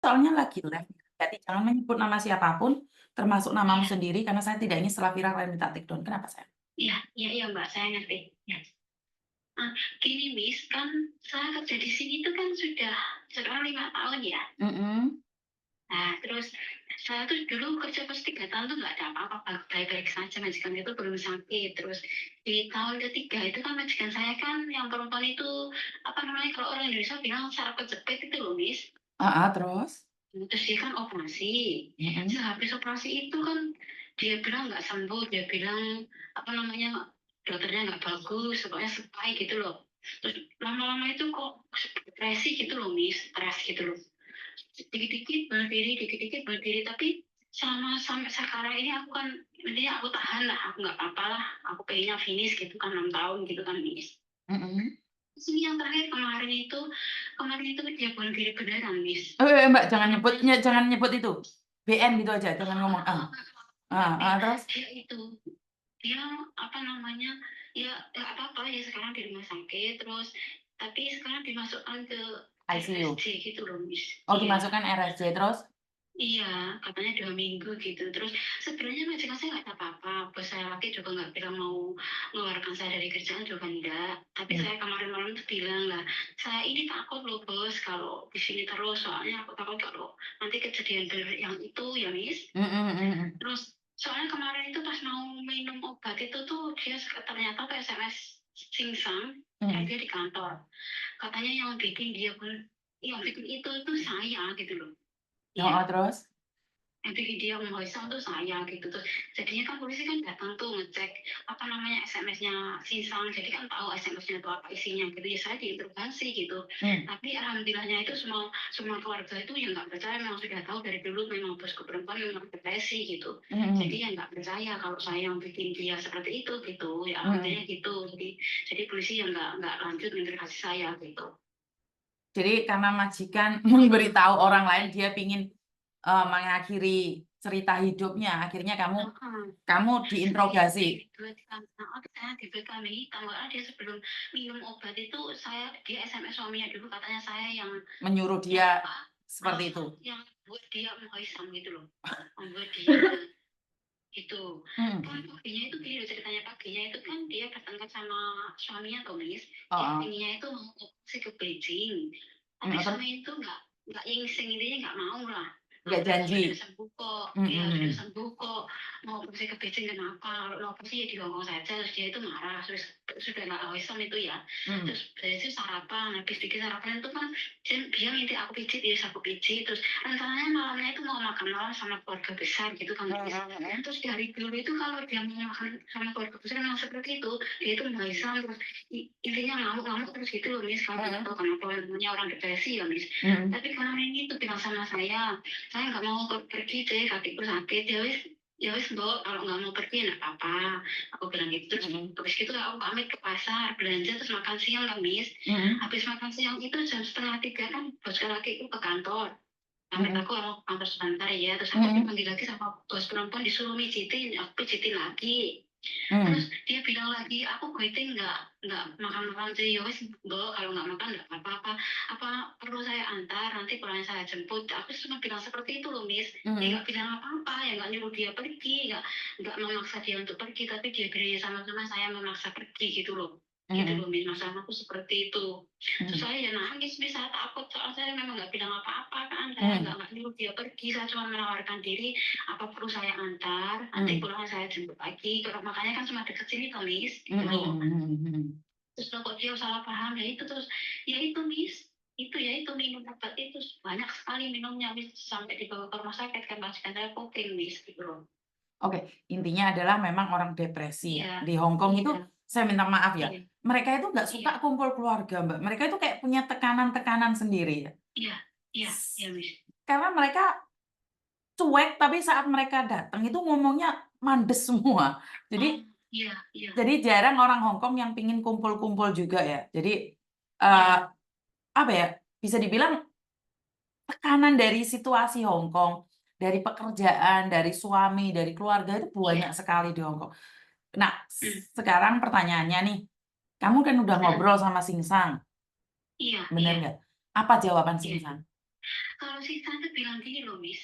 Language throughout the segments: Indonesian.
soalnya lagi live, jadi jangan menyebut nama siapapun, termasuk namamu Iya, sendiri, karena saya tidak ingin setelah viral kalian minta take down. Kenapa, sayang? iya, iya, iya, Mbak, saya ngerti. Ya. Gini, Miss, kan saya kerja di sini tuh kan sudah sekarang 5 tahun ya. Mhm. Nah, terus saya tuh dulu kerja pas 3 tahun tuh nggak ada apa-apa, baik-baik saja, majikan itu belum sakit. Terus di tahun ketiga itu kan majikan saya kan yang perempuan itu, apa namanya, kalau orang Indonesia bilang saraf kejepit itu loh, Miss. Heeh, terus? Terus dia kan operasi. Mhm. Sehabis operasi itu kan dia bilang nggak sembuh, dia bilang apa namanya, dokternya nggak bagus, pokoknya sebay gitu loh. Terus lama-lama itu kok depresi gitu loh, Miss, stres gitu loh. Dikit-dikit bunuh diri, tapi sampai sekarang ini aku kan intinya aku tahan lah, aku nggak apa-apa lah, aku pengennya finish gitu kan 6 tahun gitu kan, Miss. Mhm. Terus ini yang terakhir kemarin itu dia bunuh diri beneran, Miss. Mbak, jangan nyebut Namanya jangan nyebut itu. BN gitu aja, jangan ngomong A. Mbak, Terus? dia itu, dia apa namanya, ya nggak apa-apa ya sekarang di rumah sakit, terus tapi sekarang dimasukkan ke ICU? RSJ gitu loh, Miss. Oh, Iya. dimasukkan RSJ, terus? Iya, katanya 2 minggu gitu. Terus sebenarnya majikan saya nggak ada apa-apa, bos saya laki juga nggak bilang mau mengeluarkan saya dari kerjaan juga enggak. Tapi Mmm. saya kemarin malam tuh bilang lah, "Saya ini takut loh bos kalau di sini terus, soalnya aku takut kalau nanti kejadian bener yang itu ya, Miss." Mhm mhm mhm. Terus soalnya kemarin itu pas mau minum obat itu tuh dia ternyata tuh SMS Singsang, kan Mhm. dia di kantor. Katanya yang bikin itu saya gitu loh. Iya. Heeh, terus? Yang bikin dia mengeluh tuh saya gitu. Terus jadinya kan polisi kan datang tuh ngecek apa namanya SMS-nya Sinsang. Jadi kan tahu SMS-nya itu apa isinya gitu. Ya saya diinterogasi gitu. Mmm. Tapi alhamdulillahnya itu semua semua keluarga itu yang nggak percaya, memang sudah tahu dari dulu memang bosku perempuan memang depresi gitu. Mhm Jadi mhm. ya nggak percaya kalau saya yang bikin dia seperti itu gitu. Ya alhamdulillah Mhm. gitu. Jadi polisi yang nggak lanjut menginterogasi saya gitu. Jadi karena majikan memberitahu orang lain dia pingin, mengakhiri cerita hidupnya, akhirnya kamu Heeh. kamu diinterogasi, Saya dibekali tanggal dia sebelum minum obat itu dia SMS suaminya dulu katanya saya menyuruh yang dia apa, seperti itu? yang buat dia menghaisam gitu loh, membuat dia gitu. Kan Mhm. paginya itu gini loh ceritanya, paginya itu kan dia bertengkar sama suaminya tulis, dia Heeh. pengennya itu mau operasi ke Beijing, tapi Terus? suami itu nggak ngingsing, intinya nggak mau lah. Nggak janji? Sudah sembuh kok, Mhm iya sudah mhm. sembuh kok, mau operasi ke Beijing kenapa? Kalau operasi ya di Hongkong saja. Terus dia itu marah, terus sudah nggak awesome itu ya. Mhm. Terus saya itu sarapan, habis bikin sarapan itu kan dia minta aku pijit, ya aku pijit. Terus rencananya malamnya itu mau makan malam sama keluarga besar gitu kan, Mhm guys. mhm mhm. Terus dari dulu itu kalau dia mau makan sama keluarga besar memang seperti itu, dia itu mengaisam terus intinya ngamuk-ngamuk terus gitu loh, Miss. Kalau nggak Mhm. tahu kenapa namanya orang depresi ya, Miss. Mhm. Tapi kemarin itu bilang sama saya nggak mau pergi deh, kakiku sakit. Ya wis mbok, kalau nggak mau pergi ya nggak apa-apa. Aku bilang gitu. Terus Mhm. habis gitu aku pamit ke pasar belanja terus makan siang kan, Miss. Mhm. Habis makan siang itu jam setengah tiga kan bos lakiku ke kantor. Pamit Mhm. aku kantor sebentar ya. Terus aku Mhm. dipanggil lagi sama bos perempuan disuruh mijitin, aku pijitin lagi. Terus Mhm. dia bilang lagi, "Aku quitting nggak makan-makan sih." Ya wis, Mbak, kalau nggak makan nggak apa-apa. Apa perlu saya antar, nanti pulangnya saya jemput. Aku cuma bilang seperti itu loh, Miss. Ya Mhm. nggak bilang apa-apa, ya nggak nyuruh dia pergi, nggak memaksa dia untuk pergi, tapi dia bilangnya sama-sama saya memaksa pergi gitu loh. Gitu Mhm. loh, Miss, masalah aku seperti itu. Terus Mhm. saya ya nangis, Miss, saya takut, soalnya saya memang nggak bilang apa-apa kan, saya Mhm. nggak nyuruh dia pergi, saya cuma menawarkan diri, apa perlu saya antar, nanti Mhm. pulangnya saya jemput lagi. Kalau makanya kan cuma deket sini toh, Miss, gitu Mhm loh. mhm mhm. Terus kok dia salah paham ya itu, terus ya itu, Miss, itu ya itu minum obat itu banyak sekali minumnya, Miss, sampai dibawa ke rumah sakit kan majikan saya cooking, Miss, gitu loh. Oke, intinya adalah memang orang depresi ya. Iya, Di Hong Kong itu, iya, saya minta maaf ya, iya, mereka itu nggak iya, suka kumpul keluarga, Mbak. Mereka itu kayak punya tekanan-tekanan sendiri ya. iya, iya, iya, S Miss. Karena mereka cuek, tapi saat mereka datang itu ngomongnya mandes semua. Oh, Jadi iya, iya, jadi jarang orang Hong Kong yang pingin kumpul-kumpul juga ya. Jadi, eee, iya, apa ya, bisa dibilang tekanan dari situasi Hong Kong, dari pekerjaan, dari suami, dari keluarga itu iya, banyak sekali di Hong Kong. Nah, mmm, sekarang pertanyaannya nih, kamu kan udah mhm, ngobrol sama Singsang, iya, bener iya, nggak? Apa jawaban iya. Singsang? Kalau si tante bilang gini loh, Miss,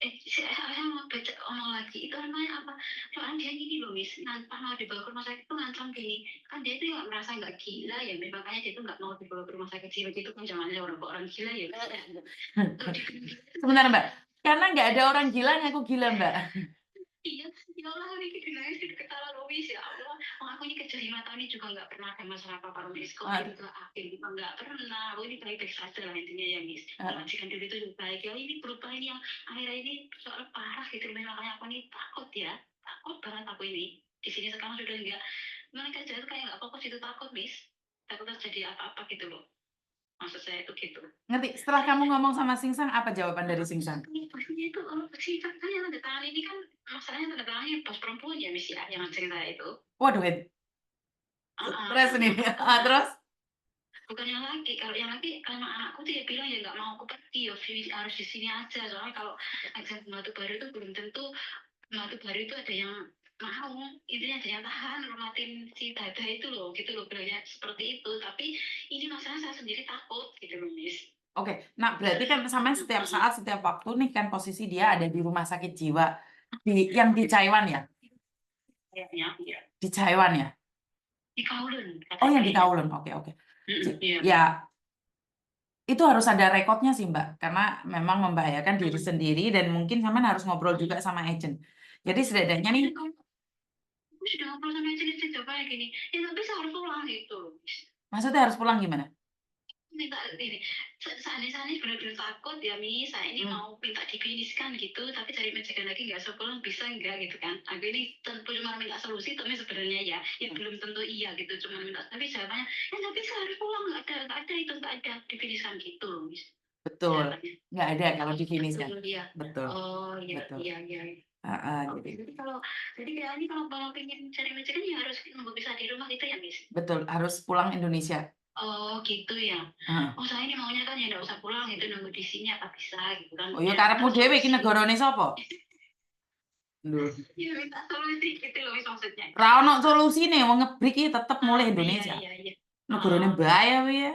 saya mau baca omong lagi, itu namanya apa, soalnya dia gini loh, Miss, pas mau dibawa ke rumah sakit tuh ngancam gini, kan dia itu nggak merasa nggak gila ya, Miss, makanya dia tuh nggak mau dibawa ke rumah sakit jiwa gitu kan, zamannya orang gila ya, Miss, ya. Kalau dibilang gila tuh Sebentar, Mbak. Karena nggak ada orang gila ngaku gila, Mbak. iya, ya Allah, ini nangis di kepala Lois, ya Allah. Aku ini kerja 5 tahun ini juga nggak pernah ada masalah apa-apa, Miss. Kok Aduh. juga akhir juga nggak pernah. Aku ini baik-baik saja lah intinya ya, Miss. Ah, Majikan dulu itu baik. Ya ini berubah ini yang akhirnya ini soal parah gitu. Makanya aku ini takut ya. Takut banget aku ini. Di sini sekarang sudah enggak. Gimana kerja itu kayak nggak fokus itu takut, Miss. Takut terjadi apa-apa gitu loh. Maksud saya itu gitu. ngerti. Setelah kamu ngomong sama Singsang, apa jawaban dari Singsang? Pastinya itu kalau sifat kan yang tanda tangan ini kan masalahnya tanda tangannya bos perempuan ya, Miss ya, yang ngecek saya itu. Waduh, stres nih. Yang perempuan Ah, terus? bukan yang laki. Kalau yang laki sama anakku dia bilang ya nggak mau aku pergi, ya harus di sini aja. Soalnya kalau exam batu baru itu belum tentu batu baru itu ada yang mau, intinya ada yang tahan ngormatin si dada itu loh, gitu loh, bilangnya seperti itu. Tapi ini masalah saya sendiri takut gitu loh, Miss. Oke, nah berarti kan sampai setiap saat, setiap waktu nih kan posisi dia ada di rumah sakit jiwa yang di Taiwan ya, Kayaknya ya. di Taiwan ya. Di Kowloon Oh, yang di katanya. Kowloon, oke oke. Iya. Ya, itu harus ada rekodnya sih Mbak, karena memang membahayakan diri sendiri dan mungkin sampean harus ngobrol juga sama agent. Jadi setidaknya nih, Aku sudah ngobrol sama istri jawabannya gini, ya nggak bisa harus pulang gitu loh, Miss. maksudnya harus pulang gimana? Minta ini, seandainya benar-benar takut ya, Miss, saya ini mau minta difiniskan gitu, tapi cari majikan lagi nggak sepulang bisa nggak gitu kan. Aku ini tentu cuma minta solusi, tapi sebenarnya ya belum tentu iya gitu, cuma minta, tapi jawabannya, ya nggak bisa harus pulang, nggak ada itu, nggak ada difiniskan gitu loh, Miss. Betul, Jawabannya. nggak ada kalau difiniskan. Betul, iya. Betul, Oh iya, betul. iya, iya. Oke, Jadi, jadi kayak ini kalau pengen cari majikan ya harus nunggu bisa di rumah gitu ya, Miss? betul, harus pulang Indonesia. Oh gitu ya. Heeh. Oh saya ini maunya kan ya nggak usah pulang gitu, nunggu di sini apa bisa gitu kan. Oh ya Ya karepmu minta dhewe iki solusi. negarane sapa? Lho, Ya minta solusi gitu loh, Miss, maksudnya. ra ono solusine wong ngebrik iki tetep mulih Iya, Indonesia. iya, iya. Negarane bae kuwi ya.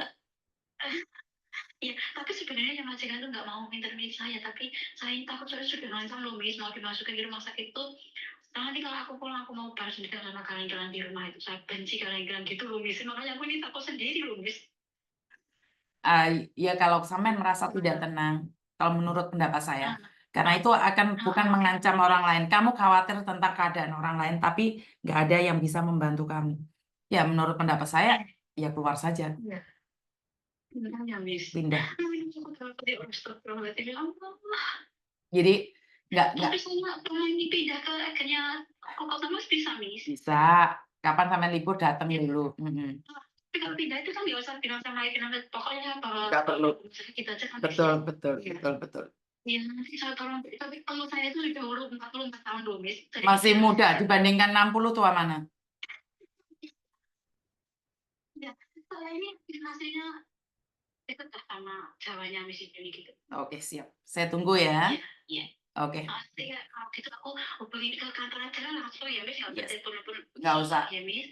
Iya, tapi sebenarnya yang majikan tuh nggak mau interview saya, tapi saya ini takut saya sudah ngancam loh, Miss, mau dimasukin di rumah sakit tuh. Nanti kalau aku pulang aku mau balas dendam sama kalian di rumah itu, saya benci kalian gitu loh, Miss. Makanya aku ini takut sendiri loh, Miss. Ya kalau sampean merasa tidak tenang, kalau menurut pendapat saya, Ah, karena itu akan bukan mengancam orang lain. Kamu khawatir tentang keadaan orang lain, tapi nggak ada yang bisa membantu kamu. Ya menurut pendapat saya, ya keluar saja, iya. Makanya, Miss. pindah. Aku takut ya, astagfirullahaladzim, ya Allah. Jadi nggak Tapi saya pengen pindah ke akhirnya kok Mas bisa, Miss? bisa. Kapan sampean libur datang dulu. Tapi kalau pindah itu kan nggak usah bilang sama agent, pokoknya bawa Nggak perlu. kita aja kan, Miss, Betul, ya? betul, Iya. betul, betul. Iya, nanti saya tolong. Tapi kalau saya itu sudah umur 44 tahun loh, Miss. Jadi Masih muda dibandingkan 60 tua mana? ya, saya ini hasilnya dekat lah sama Jawanya Miss ini gitu. Oke, siap. Saya tunggu ya. Iya, iya. Oke, Pasti ya, kalau gitu aku hubungin ke kantor aja lah langsung ya, Miss. Nggak usah yes. telepon-telepon. Nggak usah. Ya, Miss.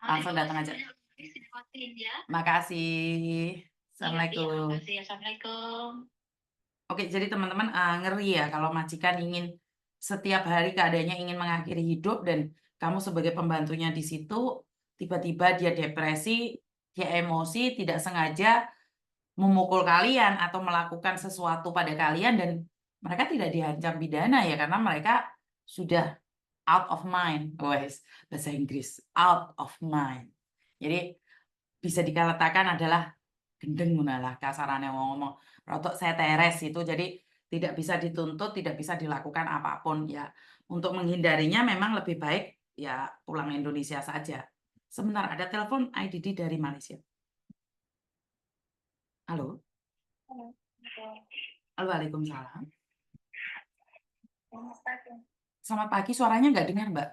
Langsung datang aja. Miss, dilewatin ya. Makasih. Iya, iya, Assalamualaikum. makasih. Assalamualaikum. Oke, jadi teman-teman ngeri ya kalau majikan ingin setiap hari keadaannya ingin mengakhiri hidup dan kamu sebagai pembantunya di situ tiba-tiba dia depresi, dia emosi, tidak sengaja memukul kalian atau melakukan sesuatu pada kalian dan mereka tidak diancam pidana ya karena mereka sudah out of mind, guys. Bahasa Inggris, out of mind. Jadi bisa dikatakan adalah gendeng lah kasarannya ngomong rotok saya teres itu jadi tidak bisa dituntut tidak bisa dilakukan apapun ya untuk menghindarinya memang lebih baik ya pulang Indonesia saja. Sebentar ada telepon IDD dari Malaysia. Halo. Halo, waalaikumsalam. Selamat pagi, suaranya nggak dengar Mbak.